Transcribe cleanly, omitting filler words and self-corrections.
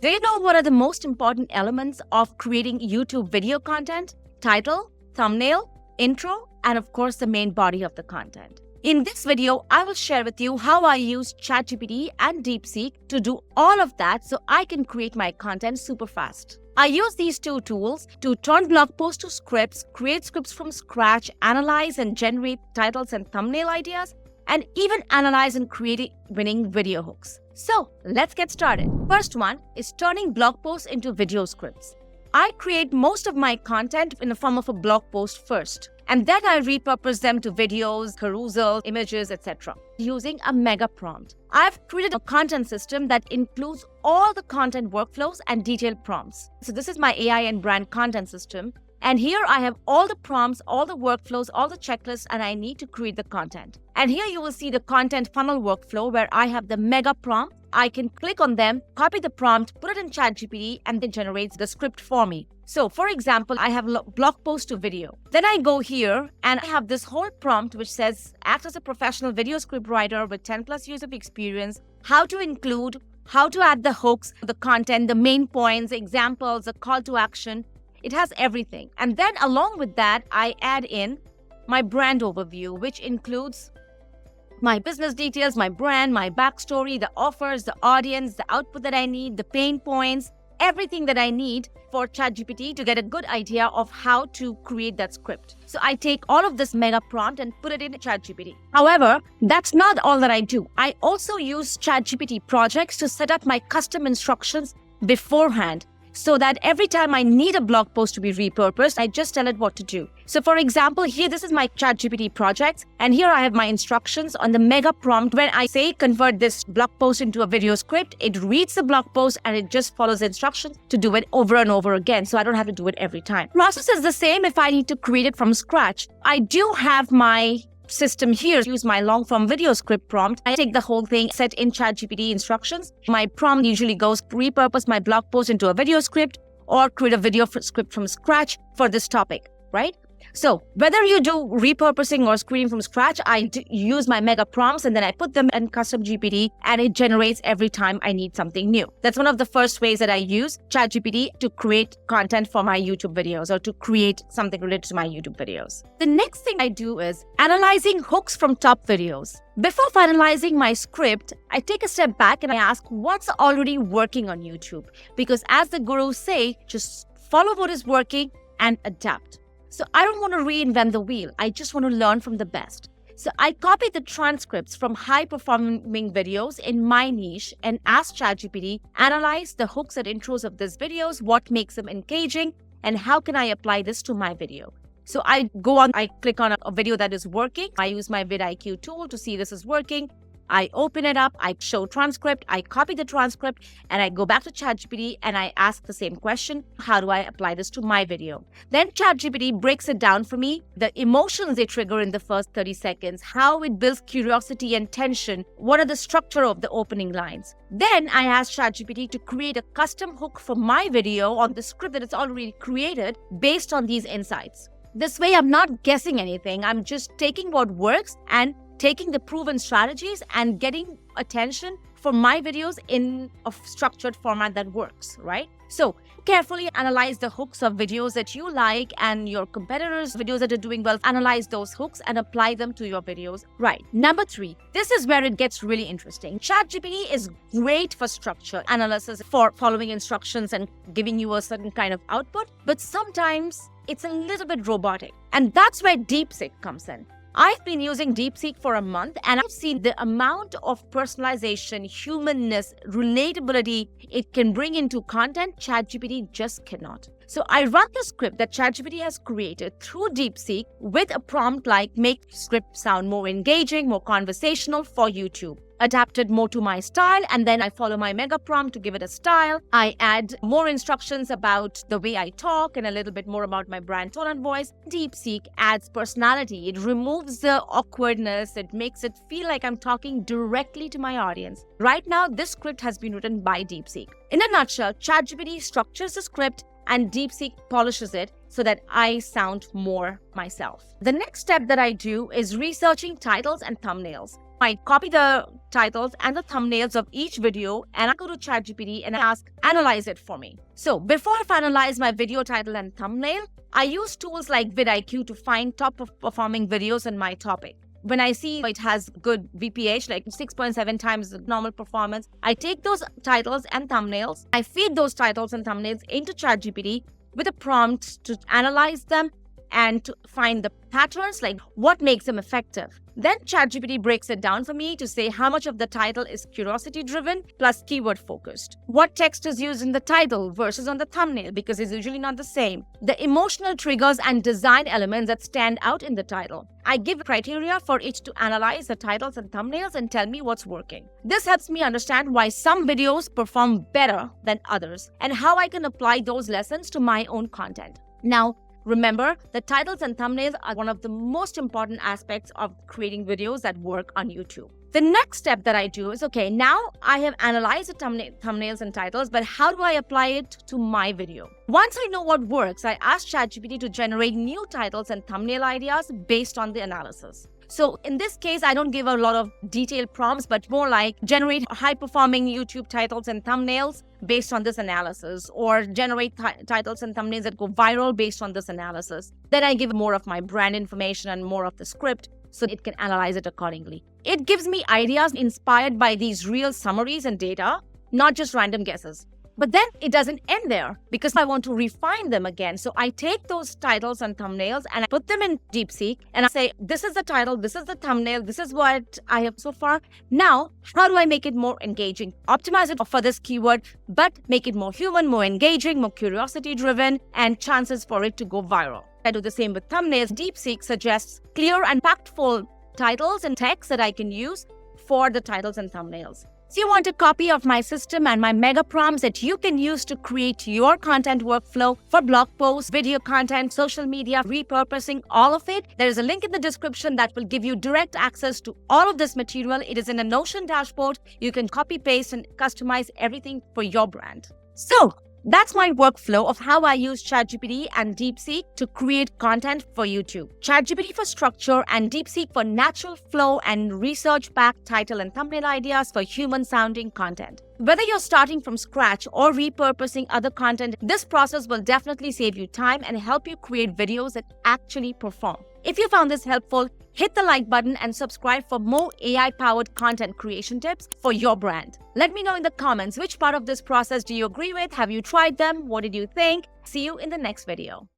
Do you know what are the most important elements of creating YouTube video content? Title, thumbnail, intro, and of course the main body of the content. In this video, I will share with you how I use ChatGPT and DeepSeek to do all of that so I can create my content super fast. I use these two tools to turn blog posts to scripts, create scripts from scratch, analyze and generate titles and thumbnail ideas, and even analyze and create winning video hooks. So let's get started. First one is turning blog posts into video scripts. I create most of my content in the form of a blog post first, and then I repurpose them to videos, carousel, images, etc. using a mega prompt. I've created a content system that includes all the content workflows and detailed prompts. So this is my AI and brand content system. And here I have all the prompts, all the workflows, all the checklists, and I need to create the content. And here you will see the content funnel workflow where I have the mega prompt. I can click on them, copy the prompt, put it in ChatGPT, and it generates the script for me. So for example, I have blog post to video. Then I go here and I have this whole prompt which says, act as a professional video script writer with 10 plus years of experience, how to include, how to add the hooks, the content, the main points, examples, the call to action. It has everything. And then along with that, I add in my brand overview, which includes my business details, my brand, my backstory, the offers, the audience, the output that I need, the pain points, everything that I need for ChatGPT to get a good idea of how to create that script. So I take all of this mega prompt and put it in ChatGPT. However, that's not all that I do. I also use ChatGPT Projects to set up my custom instructions beforehand, so that every time I need a blog post to be repurposed, I just tell it what to do. So for example, here, this is my ChatGPT Projects, and here I have my instructions on the mega prompt. When I say convert this blog post into a video script, it reads the blog post and it just follows the instructions to do it over and over again. So I don't have to do it every time. Process is the same if I need to create it from scratch. I do have my system here, use my long form video script prompt. I take the whole thing, set in ChatGPT instructions. My prompt usually goes repurpose my blog post into a video script or create a video script from scratch for this topic, right? So whether you do repurposing or creating from scratch, I use my mega prompts and then I put them in custom GPT and it generates every time I need something new. That's one of the first ways that I use ChatGPT to create content for my YouTube videos or to create something related to my YouTube videos. The next thing I do is analyzing hooks from top videos. Before finalizing my script, I take a step back and I ask what's already working on YouTube. Because as the gurus say, just follow what is working and adapt. So I don't want to reinvent the wheel. I just want to learn from the best. So I copy the transcripts from high-performing videos in my niche and ask ChatGPT, analyze the hooks and intros of these videos, what makes them engaging, and how can I apply this to my video. So I click on a video that is working. I use my vidIQ tool to see this is working. I open it up, I show transcript, I copy the transcript, and I go back to ChatGPT and I ask the same question, how do I apply this to my video? Then ChatGPT breaks it down for me, the emotions they trigger in the first 30 seconds, how it builds curiosity and tension, what are the structure of the opening lines. Then I ask ChatGPT to create a custom hook for my video on the script that it's already created based on these insights. This way, I'm not guessing anything, I'm just taking what works and taking the proven strategies and getting attention for my videos in a structured format that works, right? So carefully analyze the hooks of videos that you like and your competitors' videos that are doing well. Analyze those hooks and apply them to your videos. Right. Number 3, this is where it gets really interesting. ChatGPT is great for structure analysis, for following instructions and giving you a certain kind of output, but sometimes it's a little bit robotic. And that's where DeepSeek comes in. I've been using DeepSeek for a month and I've seen the amount of personalization, humanness, relatability it can bring into content ChatGPT just cannot. So I run the script that ChatGPT has created through DeepSeek with a prompt like make script sound more engaging, more conversational for YouTube. Adapted more to my style, and then I follow my mega prompt to give it a style. I add more instructions about the way I talk and a little bit more about my brand tone and voice. DeepSeek adds personality. It removes the awkwardness. It makes it feel like I'm talking directly to my audience. Right now, this script has been written by DeepSeek. In a nutshell, ChatGPT structures the script and DeepSeek polishes it so that I sound more myself. The next step that I do is researching titles and thumbnails. I copy the titles and the thumbnails of each video and I go to ChatGPT and ask, analyze it for me. So before I finalize my video title and thumbnail, I use tools like vidIQ to find top performing videos in my topic. When I see it has good VPH, like 6.7 times the normal performance, I take those titles and thumbnails, I feed those titles and thumbnails into ChatGPT with a prompt to analyze them and to find the patterns, like what makes them effective. Then ChatGPT breaks it down for me to say how much of the title is curiosity-driven plus keyword-focused. What text is used in the title versus on the thumbnail, because it's usually not the same. The emotional triggers and design elements that stand out in the title. I give criteria for it to analyze the titles and thumbnails and tell me what's working. This helps me understand why some videos perform better than others and how I can apply those lessons to my own content. Now, remember, the titles and thumbnails are one of the most important aspects of creating videos that work on YouTube. The next step that I do is, okay, now I have analyzed the thumbnails and titles, but how do I apply it to my video? Once I know what works, I ask ChatGPT to generate new titles and thumbnail ideas based on the analysis. So in this case, I don't give a lot of detailed prompts, but more like generate high-performing YouTube titles and thumbnails based on this analysis, or generate titles and thumbnails that go viral based on this analysis. Then I give more of my brand information and more of the script so it can analyze it accordingly. It gives me ideas inspired by these real summaries and data, not just random guesses. But then it doesn't end there because I want to refine them again. So I take those titles and thumbnails and I put them in DeepSeek and I say, this is the title, this is the thumbnail, this is what I have so far. Now, how do I make it more engaging? Optimize it for this keyword, but make it more human, more engaging, more curiosity driven, and chances for it to go viral. I do the same with thumbnails. DeepSeek suggests clear and impactful titles and text that I can use for the titles and thumbnails. So you want a copy of my system and my mega prompts that you can use to create your content workflow for blog posts, video content, social media, repurposing, all of it. There is a link in the description that will give you direct access to all of this material. It is in a Notion dashboard. You can copy, paste, and customize everything for your brand. So that's my workflow of how I use ChatGPT and DeepSeek to create content for YouTube. ChatGPT for structure and DeepSeek for natural flow and research-backed title and thumbnail ideas for human-sounding content. Whether you're starting from scratch or repurposing other content, this process will definitely save you time and help you create videos that actually perform. If you found this helpful, hit the like button and subscribe for more AI-powered content creation tips for your brand. Let me know in the comments which part of this process do you agree with? Have you tried them? What did you think? See you in the next video.